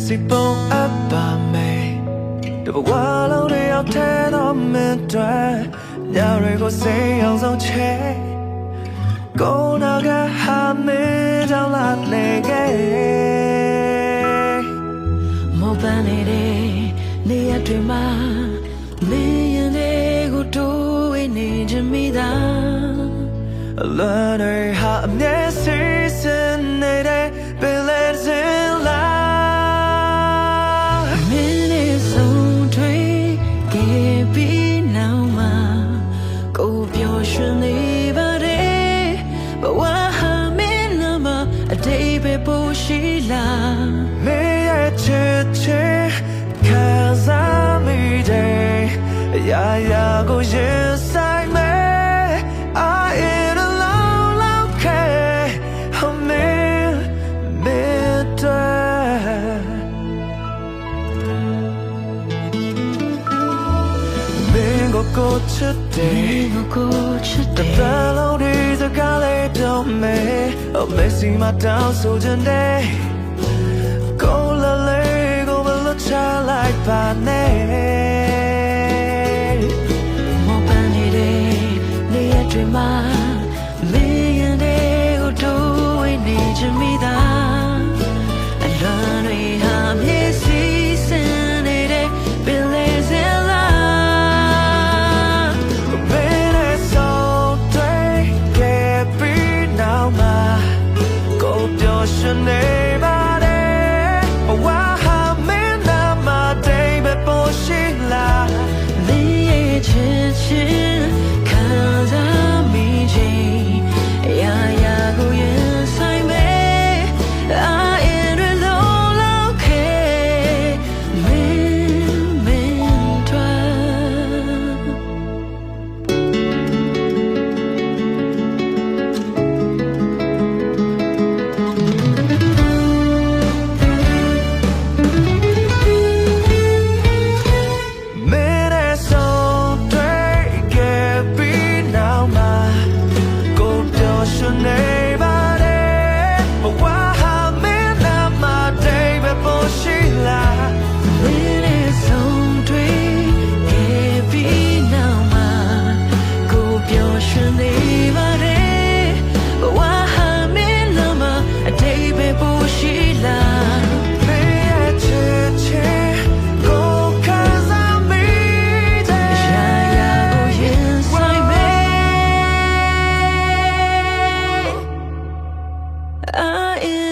စီပုံအပ်ပါမယ်တဘဝလုံးတွေရောက်တဲ့တော့မင်းတွေညတွေကိုစိတ်အောင်ဆုံးချဲကိုနာကဟာမေးကြောင့်လာနေခဲ့မောပန်းနေတဲ့နေရတွေမှာမင်းရင်တွေကိုတိုးဝေးနေချင်မိတာအလွန်တွေဟာအမြဲစီစဉ်နေတဲ့ပင်လယ်စင်လာမင်းနဲ့ဆုံးထွေးခဲ့ပြီးနောက်မှာကိုပြောရွှင်နေပါတယ်ဘဝဟာမင်းနာမအတိတ်ပဲပို့ရှိလားမင်းရဲ့ချစ်ချစ်ခံစားမိတဲ့အရာရာကိုရင်ဆိုင်မယ်ကိုချစ်တယ်တပန်းလုံးဒီစကားလေးပြောမယ်အမေစီမတောင်းဆိုချင်တယ်ကိုလာလေးကိုမလွတ်ချလိုက်ပါနဲ့မောပန်းနေတဲ့နေရတွေမှာမင်းရင်တွေကိုတိုးဝေးနေချင်မိတာအလွန်တွေဟာမျက်စိစင်နေတဲ့ပင်လေးစင်ရှင်နေပါတယ်ဘဝဟာမင်းနာမတိတ်ပဲပေါ်ရှိလားမင်းရဲ့ချစ်ချင်းခံစားမိခြင်းအရာရာကိုရင်ဆိုင်မယ်အာရင်တွေလုံးလောက်ခဲ့မင်းနေပါတယ်ဘဝဟာမင်းနာမတိတ်ပဲပေါ်ရှိလားမင်းနဲ့ဆုံးတွေ့ခဲ့ပြီးနောက်မှာကိုပြောရွှင်နေပါတယ်ဘဝဟာမင်းနာမအတိတ်ပဲပေါ်ရှိလားမင်းရဲ့ချစ်ချစ်ကိုခံစားမိတဲ့အရာရာကိုရင်ဆိုင်မယ်I